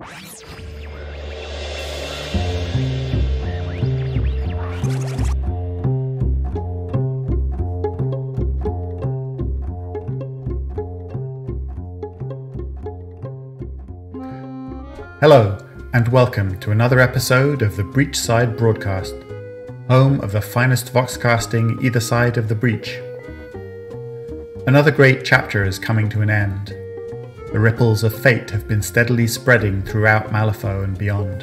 Hello, and welcome to another episode of the Breachside Broadcast, home of the finest voxcasting either side of the breach. Another great chapter is coming to an end. The ripples of fate have been steadily spreading throughout Malifaux and beyond.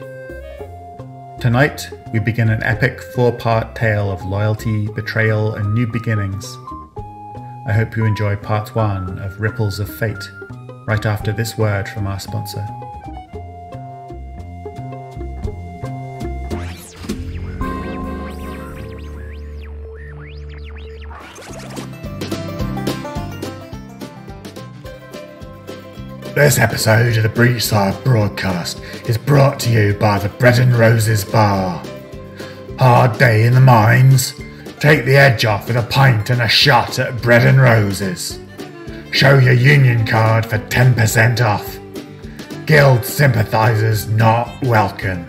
Tonight, we begin an epic 4-part tale of loyalty, betrayal, and new beginnings. I hope you enjoy part 1 of Ripples of Fate, right after this word from our sponsor. This episode of the Breachside Broadcast is brought to you by the Bread and Roses Bar. Hard day in the mines? Take the edge off with a pint and a shot at Bread and Roses. Show your union card for 10% off. Guild sympathisers not welcome.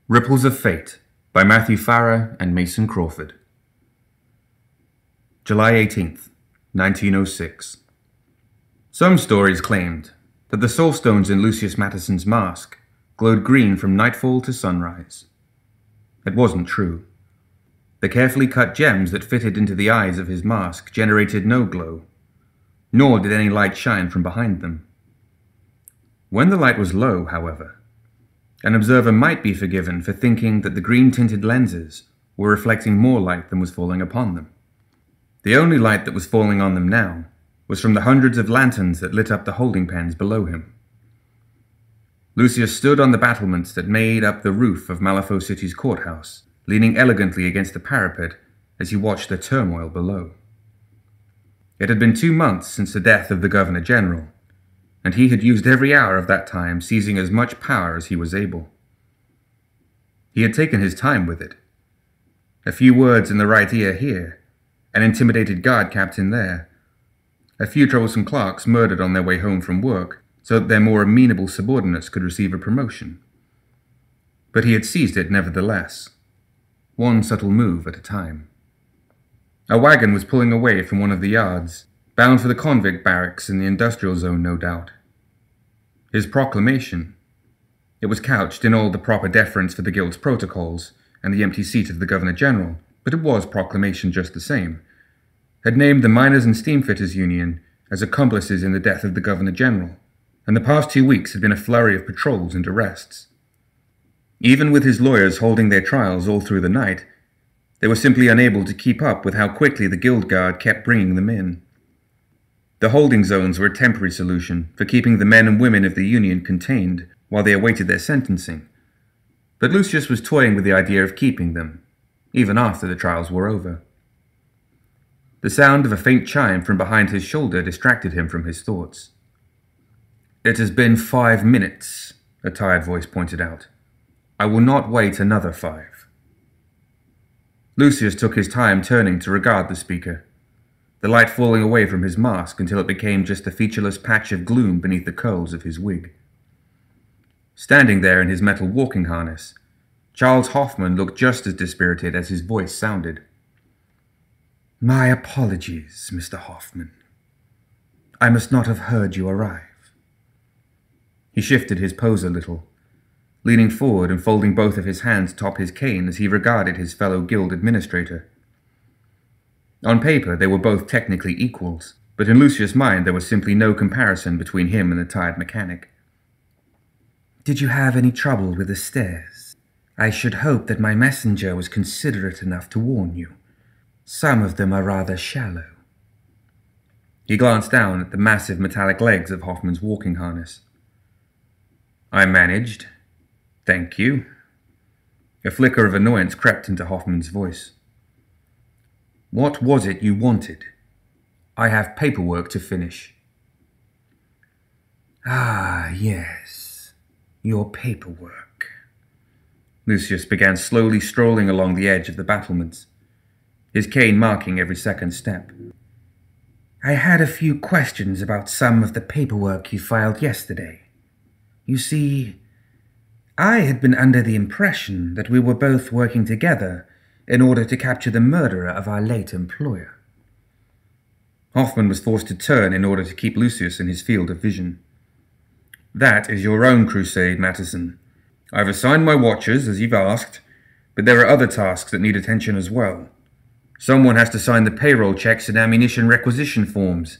Ripples of Fate by Matthew Farrer and Mason Crawford. July 18th, 1906. Some stories claimed that the soulstones in Lucius Mattison's mask glowed green from nightfall to sunrise. It wasn't true. The carefully cut gems that fitted into the eyes of his mask generated no glow, nor did any light shine from behind them. When the light was low, however, an observer might be forgiven for thinking that the green-tinted lenses were reflecting more light than was falling upon them. The only light that was falling on them now was from the hundreds of lanterns that lit up the holding pens below him. Lucius stood on the battlements that made up the roof of Malifaux City's courthouse, leaning elegantly against the parapet as he watched the turmoil below. It had been 2 months since the death of the Governor-General, and he had used every hour of that time seizing as much power as he was able. He had taken his time with it. A few words in the right ear here, an intimidated guard captain there, a few troublesome clerks murdered on their way home from work so that their more amenable subordinates could receive a promotion. But he had seized it nevertheless, one subtle move at a time. A wagon was pulling away from one of the yards, bound for the convict barracks in the industrial zone, no doubt. His proclamation, it was couched in all the proper deference for the Guild's protocols and the empty seat of the Governor-General, but it was proclamation just the same, had named the Miners and Steamfitters Union as accomplices in the death of the Governor-General, and the past 2 weeks had been a flurry of patrols and arrests. Even with his lawyers holding their trials all through the night, they were simply unable to keep up with how quickly the Guild Guard kept bringing them in. The holding zones were a temporary solution for keeping the men and women of the Union contained while they awaited their sentencing, but Lucius was toying with the idea of keeping them, even after the trials were over. The sound of a faint chime from behind his shoulder distracted him from his thoughts. "It has been 5 minutes," a tired voice pointed out. "I will not wait another 5. Lucius took his time turning to regard the speaker, the light falling away from his mask until it became just a featureless patch of gloom beneath the curls of his wig. Standing there in his metal walking harness, Charles Hoffman looked just as dispirited as his voice sounded. "My apologies, Mr. Hoffman. I must not have heard you arrive." He shifted his pose a little, leaning forward and folding both of his hands atop his cane as he regarded his fellow guild administrator. On paper, they were both technically equals, but in Lucius' mind there was simply no comparison between him and the tired mechanic. "Did you have any trouble with the stairs? I should hope that my messenger was considerate enough to warn you. Some of them are rather shallow." He glanced down at the massive metallic legs of Hoffman's walking harness. "I managed. Thank you." A flicker of annoyance crept into Hoffman's voice. "What was it you wanted? I have paperwork to finish." "Ah, yes. Your paperwork." Lucius began slowly strolling along the edge of the battlements, his cane marking every second step. "I had a few questions about some of the paperwork you filed yesterday. You see, I had been under the impression that we were both working together in order to capture the murderer of our late employer." Hoffman was forced to turn in order to keep Lucius in his field of vision. "That is your own crusade, Matteson. I've assigned my watchers, as you've asked, but there are other tasks that need attention as well. Someone has to sign the payroll checks and ammunition requisition forms,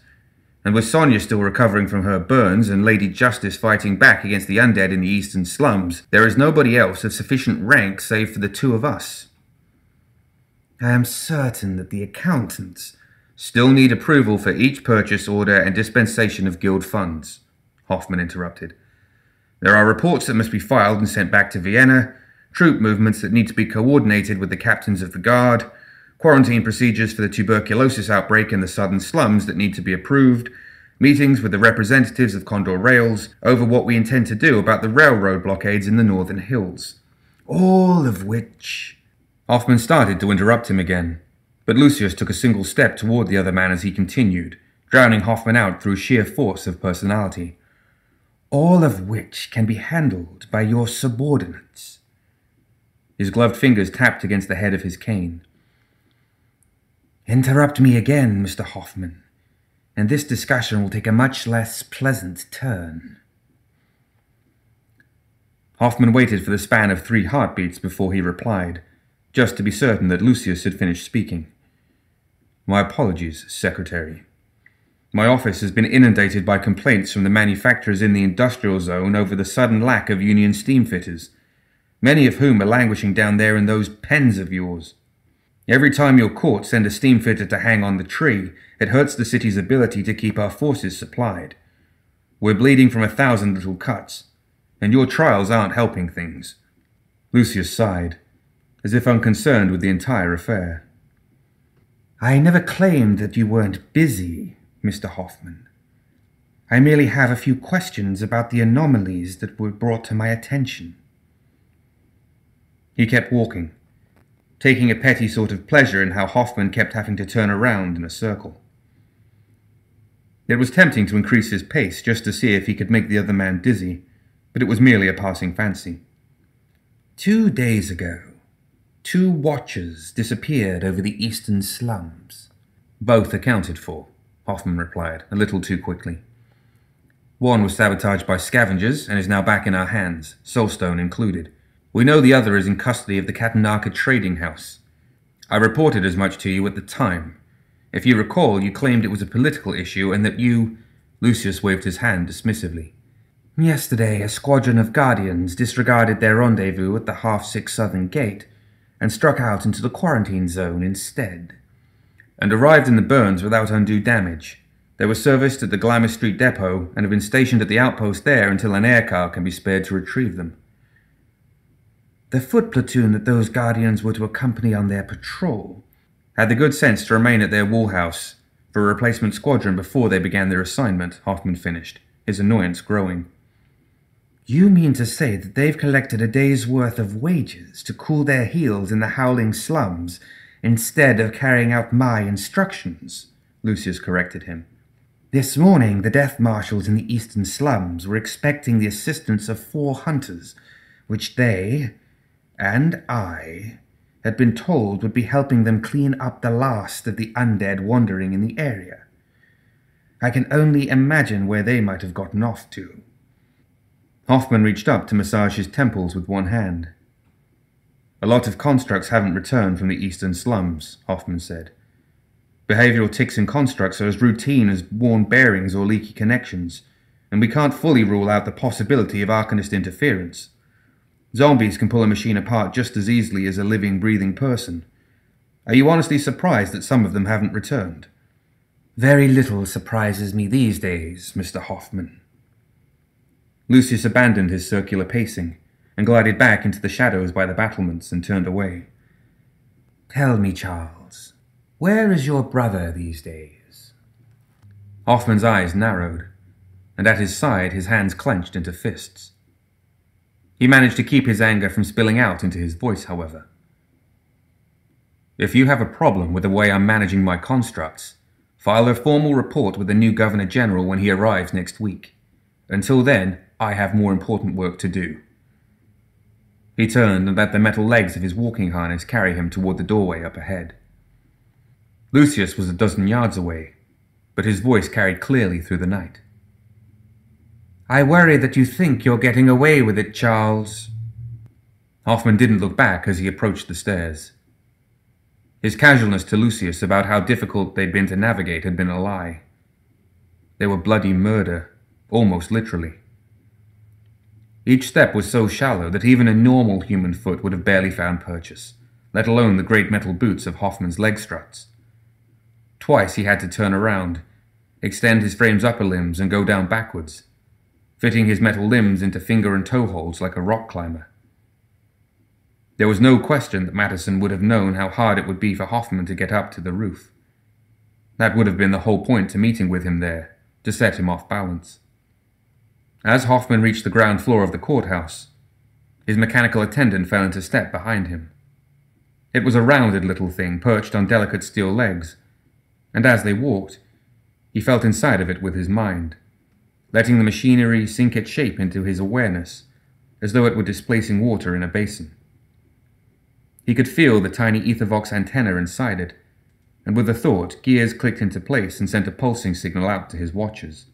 and with Sonia still recovering from her burns and Lady Justice fighting back against the undead in the eastern slums, there is nobody else of sufficient rank save for the two of us." "I am certain that the accountants still need approval for each purchase order and dispensation of guild funds," Hoffman interrupted. "There are reports that must be filed and sent back to Vienna, troop movements that need to be coordinated with the captains of the guard, quarantine procedures for the tuberculosis outbreak in the southern slums that need to be approved, meetings with the representatives of Condor Rails over what we intend to do about the railroad blockades in the northern hills. All of which—" Hoffman started to interrupt him again, but Lucius took a single step toward the other man as he continued, drowning Hoffman out through sheer force of personality. "All of which can be handled by your subordinates." His gloved fingers tapped against the head of his cane. "Interrupt me again, Mr. Hoffman, and this discussion will take a much less pleasant turn." Hoffman waited for the span of 3 heartbeats before he replied, just to be certain that Lucius had finished speaking. "My apologies, Secretary. My office has been inundated by complaints from the manufacturers in the industrial zone over the sudden lack of union steamfitters, many of whom are languishing down there in those pens of yours. Every time your courts send a steamfitter to hang on the tree, it hurts the city's ability to keep our forces supplied. We're bleeding from 1,000 little cuts, and your trials aren't helping things." Lucius sighed, as if unconcerned with the entire affair. "I never claimed that you weren't busy, Mr. Hoffman. I merely have a few questions about the anomalies that were brought to my attention." He kept walking, taking a petty sort of pleasure in how Hoffman kept having to turn around in a circle. It was tempting to increase his pace just to see if he could make the other man dizzy, but it was merely a passing fancy. 2 days ago, 2 watchers disappeared over the eastern slums. "Both accounted for," Hoffman replied, a little too quickly. "One was sabotaged by scavengers and is now back in our hands, Soulstone included. We know the other is in custody of the Katanaka trading house. I reported as much to you at the time. If you recall, you claimed it was a political issue and that you—" Lucius waved his hand dismissively. "Yesterday, a squadron of Guardians disregarded their rendezvous at the half-6 southern gate and struck out into the quarantine zone instead, and arrived in the burns without undue damage. They were serviced at the Glamis Street depot and have been stationed at the outpost there until an aircar can be spared to retrieve them. The foot platoon that those Guardians were to accompany on their patrol had the good sense to remain at their wallhouse for a replacement squadron before they began their assignment," Hoffman finished, his annoyance growing. "You mean to say that they've collected a day's worth of wages to cool their heels in the howling slums instead of carrying out my instructions?" Lucius corrected him. "This morning, the death marshals in the eastern slums were expecting the assistance of 4 hunters, which they, and I, had been told would be helping them clean up the last of the undead wandering in the area. I can only imagine where they might have gotten off to." Hoffman reached up to massage his temples with one hand. "A lot of constructs haven't returned from the eastern slums," Hoffman said. "Behavioral tics in constructs are as routine as worn bearings or leaky connections, and we can't fully rule out the possibility of Arcanist interference. Zombies can pull a machine apart just as easily as a living, breathing person. Are you honestly surprised that some of them haven't returned?" "Very little surprises me these days, Mr. Hoffman." Lucius abandoned his circular pacing and glided back into the shadows by the battlements and turned away. "Tell me, Charles, where is your brother these days?" Hoffman's eyes narrowed, and at his side his hands clenched into fists. He managed to keep his anger from spilling out into his voice, however. "If you have a problem with the way I'm managing my constructs, file a formal report with the new Governor General when he arrives next week. Until then, I have more important work to do." He turned and let the metal legs of his walking harness carry him toward the doorway up ahead. Lucius was a dozen yards away, but his voice carried clearly through the night. "I worry that you think you're getting away with it, Charles." Hoffman didn't look back as he approached the stairs. His casualness to Lucius about how difficult they'd been to navigate had been a lie. They were bloody murder, almost literally. Each step was so shallow that even a normal human foot would have barely found purchase, let alone the great metal boots of Hoffman's leg struts. Twice he had to turn around, extend his frame's upper limbs and go down backwards, fitting his metal limbs into finger and toe holds like a rock climber. There was no question that Madison would have known how hard it would be for Hoffman to get up to the roof. That would have been the whole point to meeting with him there, to set him off balance. As Hoffman reached the ground floor of the courthouse, his mechanical attendant fell into step behind him. It was a rounded little thing perched on delicate steel legs, and as they walked, he felt inside of it with his mind, letting the machinery sink its shape into his awareness, as though it were displacing water in a basin. He could feel the tiny Ethervox antenna inside it, and with the thought, gears clicked into place and sent a pulsing signal out to his watchers.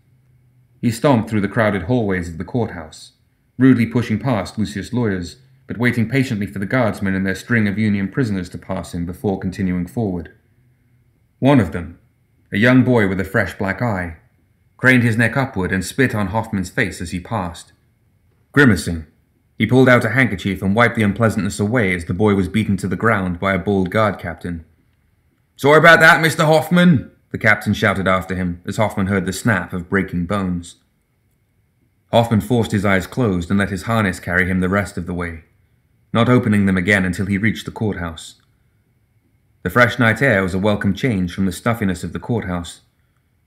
He stomped through the crowded hallways of the courthouse, rudely pushing past Lucius' lawyers, but waiting patiently for the guardsmen and their string of Union prisoners to pass him before continuing forward. One of them, a young boy with a fresh black eye, craned his neck upward and spit on Hoffman's face as he passed. Grimacing, he pulled out a handkerchief and wiped the unpleasantness away as the boy was beaten to the ground by a bald guard captain. "Sorry about that, Mr. Hoffman," the captain shouted after him as Hoffman heard the snap of breaking bones. Hoffman forced his eyes closed and let his harness carry him the rest of the way, not opening them again until he reached the courthouse. The fresh night air was a welcome change from the stuffiness of the courthouse,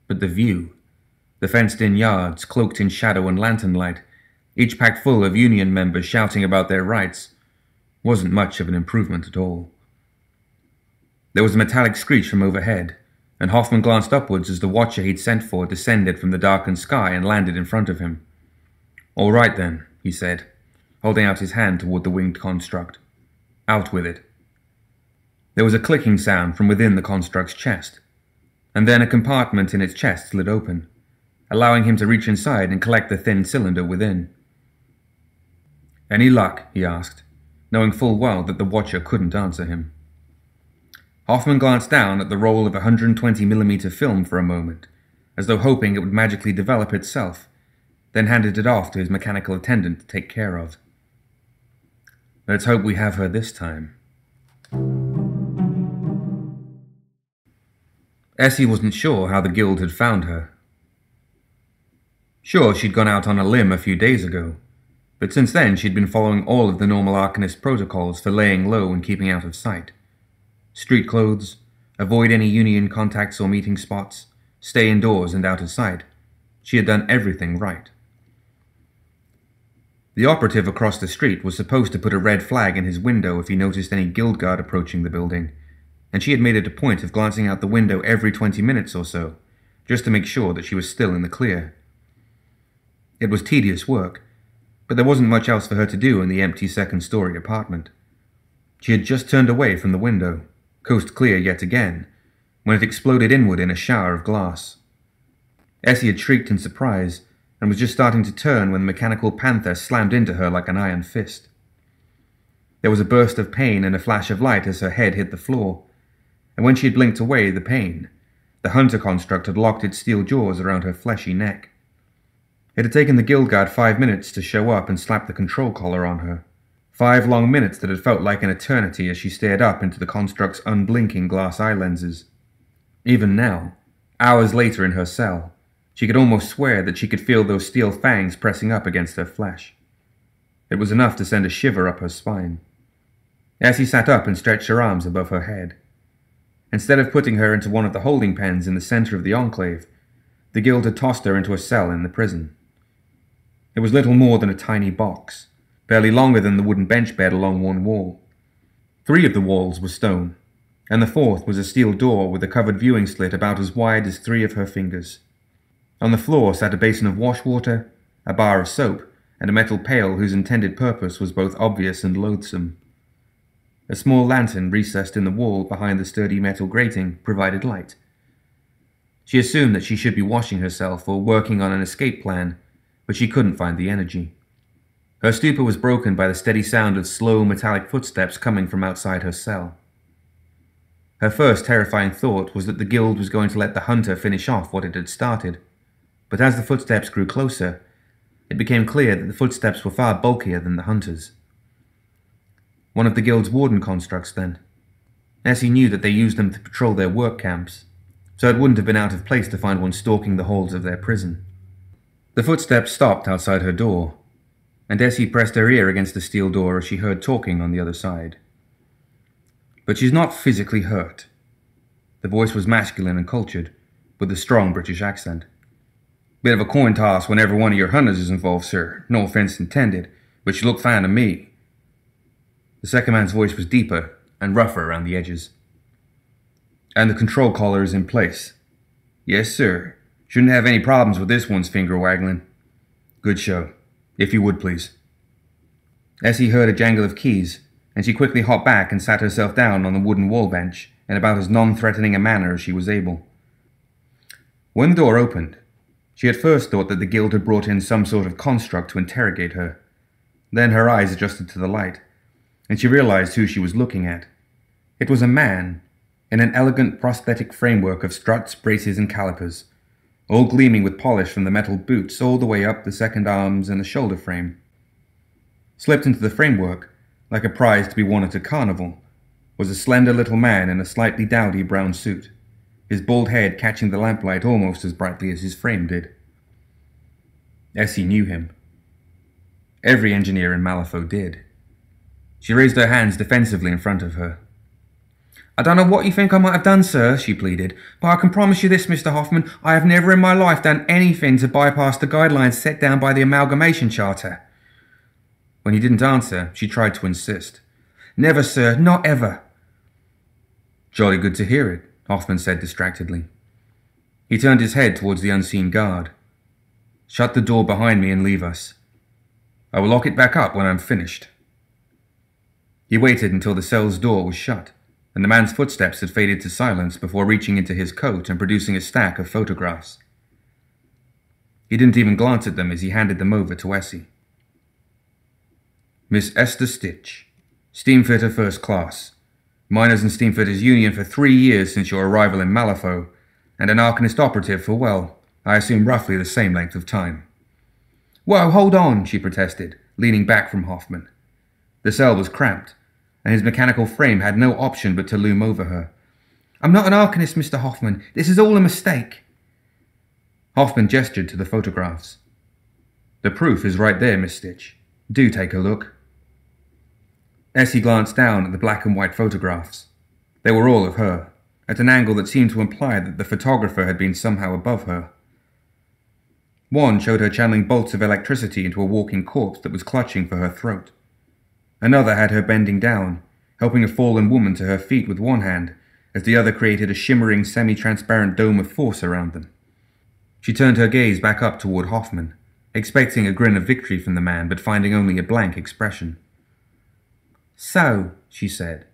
but the view, the fenced-in yards cloaked in shadow and lantern light, each packed full of Union members shouting about their rights, wasn't much of an improvement at all. There was a metallic screech from overhead, and Hoffman glanced upwards as the watcher he'd sent for descended from the darkened sky and landed in front of him. "All right then," he said, holding out his hand toward the winged construct. "Out with it." There was a clicking sound from within the construct's chest, and then a compartment in its chest slid open, allowing him to reach inside and collect the thin cylinder within. "Any luck?" he asked, knowing full well that the watcher couldn't answer him. Hoffman glanced down at the roll of 120mm film for a moment, as though hoping it would magically develop itself, then handed it off to his mechanical attendant to take care of. "Let's hope we have her this time." Essie wasn't sure how the guild had found her. Sure, she'd gone out on a limb a few days ago, but since then she'd been following all of the normal Arcanist protocols for laying low and keeping out of sight. Street clothes, avoid any Union contacts or meeting spots, stay indoors and out of sight. She had done everything right. The operative across the street was supposed to put a red flag in his window if he noticed any guild guard approaching the building, and she had made it a point of glancing out the window every 20 minutes or so, just to make sure that she was still in the clear. It was tedious work, but there wasn't much else for her to do in the empty second-story apartment. She had just turned away from the window, coast clear yet again, when it exploded inward in a shower of glass. Essie had shrieked in surprise, and was just starting to turn when the mechanical panther slammed into her like an iron fist. There was a burst of pain and a flash of light as her head hit the floor, and when she had blinked away the pain, the hunter construct had locked its steel jaws around her fleshy neck. It had taken the guild guard 5 minutes to show up and slap the control collar on her, 5 long minutes that had felt like an eternity as she stared up into the construct's unblinking glass eye lenses. Even now, hours later in her cell, she could almost swear that she could feel those steel fangs pressing up against her flesh. It was enough to send a shiver up her spine. Essie sat up and stretched her arms above her head. Instead of putting her into one of the holding pens in the center of the enclave, the guild had tossed her into a cell in the prison. It was little more than a tiny box, barely longer than the wooden bench bed along one wall. 3 of the walls were stone, and the 4th was a steel door with a covered viewing slit about as wide as 3 of her fingers. On the floor sat a basin of wash water, a bar of soap, and a metal pail whose intended purpose was both obvious and loathsome. A small lantern recessed in the wall behind the sturdy metal grating provided light. She assumed that she should be washing herself or working on an escape plan, but she couldn't find the energy. Her stupor was broken by the steady sound of slow metallic footsteps coming from outside her cell. Her first terrifying thought was that the guild was going to let the hunter finish off what it had started, but as the footsteps grew closer, it became clear that the footsteps were far bulkier than the hunter's. One of the guild's warden constructs, then. Essie knew that they used them to patrol their work camps, so it wouldn't have been out of place to find one stalking the halls of their prison. The footsteps stopped outside her door, and Essie pressed her ear against the steel door as she heard talking on the other side. But she's not physically hurt. The voice was masculine and cultured, with a strong British accent. Bit of a coin toss whenever one of your hunters is involved, sir. No offense intended, but you look fine to me. The second man's voice was deeper and rougher around the edges. And the control collar is in place. Yes, sir. Shouldn't have any problems with this one's finger waggling. Good show. If you would, please. Essie heard a jangle of keys, and she quickly hopped back and sat herself down on the wooden wall bench in about as non-threatening a manner as she was able. When the door opened, she at first thought that the guild had brought in some sort of construct to interrogate her. Then her eyes adjusted to the light, and she realized who she was looking at. It was a man, in an elegant prosthetic framework of struts, braces, and calipers, all gleaming with polish from the metal boots all the way up the second arms and the shoulder frame. Slipped into the framework, like a prize to be won at a carnival, was a slender little man in a slightly dowdy brown suit, his bald head catching the lamplight almost as brightly as his frame did. Essie knew him. Every engineer in Malifaux did. She raised her hands defensively in front of her. I don't know what you think I might have done, sir, she pleaded, but I can promise you this, Mr. Hoffman, I have never in my life done anything to bypass the guidelines set down by the Amalgamation Charter. When he didn't answer, she tried to insist. Never, sir, not ever. Jolly good to hear it, Hoffman said distractedly. He turned his head towards the unseen guard. Shut the door behind me and leave us. I will lock it back up when I'm finished. He waited until the cell's door was shut, and the man's footsteps had faded to silence before reaching into his coat and producing a stack of photographs. He didn't even glance at them as he handed them over to Essie. Miss Esther Stitch, steamfitter first class, miners and steamfitters union for 3 years since your arrival in Malifaux, and an Arcanist operative for, well, I assume roughly the same length of time. Whoa, hold on, she protested, leaning back from Hoffman. The cell was cramped, and his mechanical frame had no option but to loom over her. I'm not an Arcanist, Mr. Hoffman. This is all a mistake. Hoffman gestured to the photographs. The proof is right there, Miss Stitch. Do take a look. Essie glanced down at the black and white photographs. They were all of her, at an angle that seemed to imply that the photographer had been somehow above her. One showed her channeling bolts of electricity into a walking corpse that was clutching for her throat. Another had her bending down, helping a fallen woman to her feet with one hand, as the other created a shimmering, semi-transparent dome of force around them. She turned her gaze back up toward Hoffman, expecting a grin of victory from the man, but finding only a blank expression. So, she said,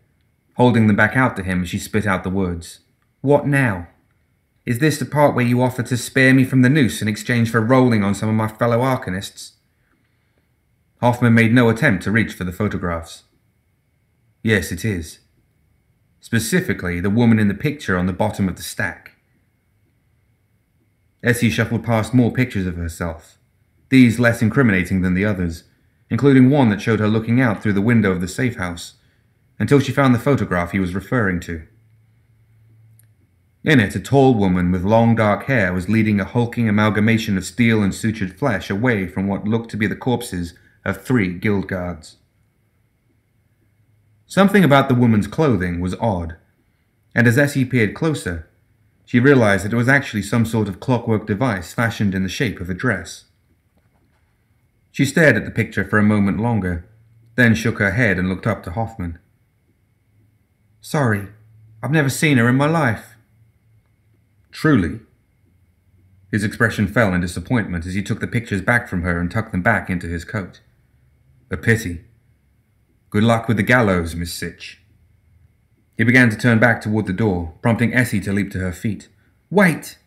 holding them back out to him as she spit out the words. What now? Is this the part where you offer to spare me from the noose in exchange for rolling on some of my fellow Arcanists? Hoffman made no attempt to reach for the photographs. Yes, it is. Specifically, the woman in the picture on the bottom of the stack. Essie shuffled past more pictures of herself, these less incriminating than the others, including one that showed her looking out through the window of the safe house, until she found the photograph he was referring to. In it, a tall woman with long dark hair was leading a hulking amalgamation of steel and sutured flesh away from what looked to be the corpses of 3 guild guards. Something about the woman's clothing was odd, and as Essie peered closer, she realized that it was actually some sort of clockwork device fashioned in the shape of a dress. She stared at the picture for a moment longer, then shook her head and looked up to Hoffman. "Sorry, I've never seen her in my life." "Truly?" His expression fell in disappointment as he took the pictures back from her and tucked them back into his coat. "A pity. Good luck with the gallows, Miss Sitch." He began to turn back toward the door, prompting Essie to leap to her feet. "Wait!"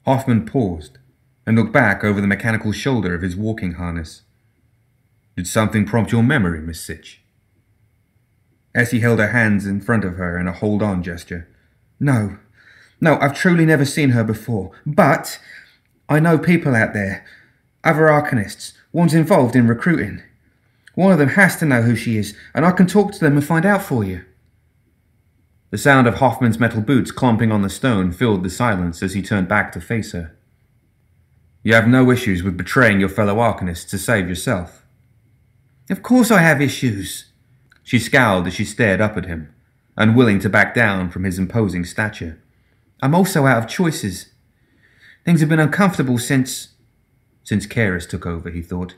Hoffman paused and looked back over the mechanical shoulder of his walking harness. "Did something prompt your memory, Miss Sitch?" Essie held her hands in front of her in a hold-on gesture. No, I've truly never seen her before, but I know people out there, other Arcanists, ones involved in recruiting. One of them has to know who she is, and I can talk to them and find out for you." The sound of Hoffman's metal boots clomping on the stone filled the silence as he turned back to face her. "You have no issues with betraying your fellow Arcanists to save yourself?" "Of course I have issues." She scowled as she stared up at him, unwilling to back down from his imposing stature. "I'm also out of choices. Things have been uncomfortable since Keras took over," he thought.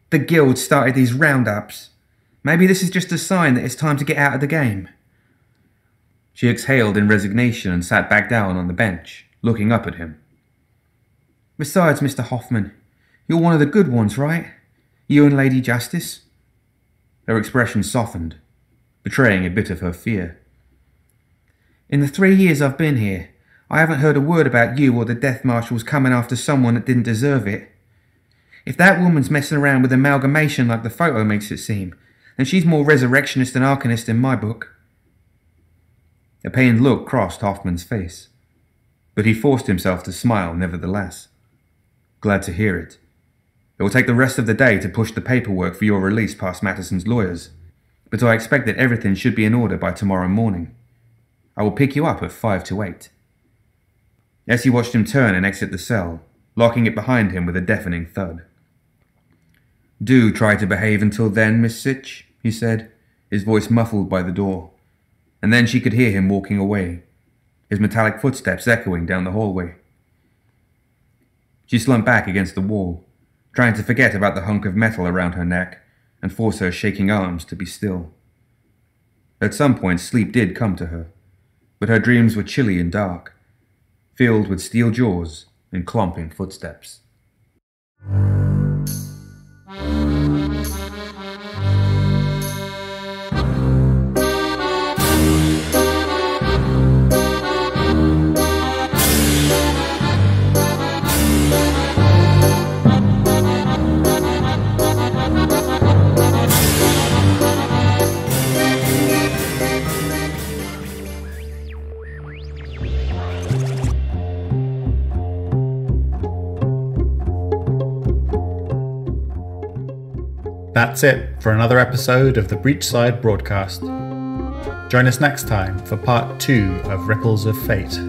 "The guild started these roundups. Maybe this is just a sign that it's time to get out of the game." She exhaled in resignation and sat back down on the bench, looking up at him. "Besides, Mr. Hoffman, you're one of the good ones, right? You and Lady Justice?" Her expression softened, betraying a bit of her fear. "In the 3 years I've been here, I haven't heard a word about you or the Death Marshals coming after someone that didn't deserve it. If that woman's messing around with amalgamation like the photo makes it seem, then she's more resurrectionist than Arcanist in my book." A pained look crossed Hoffman's face, but he forced himself to smile nevertheless. "Glad to hear it. It will take the rest of the day to push the paperwork for your release past Mattison's lawyers, but I expect that everything should be in order by tomorrow morning. I will pick you up at 5 to 8. Essie watched him turn and exit the cell, locking it behind him with a deafening thud. "Do try to behave until then, Miss Sitch," he said, his voice muffled by the door, and then she could hear him walking away, his metallic footsteps echoing down the hallway. She slumped back against the wall, trying to forget about the hunk of metal around her neck and force her shaking arms to be still. At some point, sleep did come to her, but her dreams were chilly and dark, filled with steel jaws and clomping footsteps. That's it for another episode of the Breachside broadcast. Join us next time for part 2 of Ripples of Fate.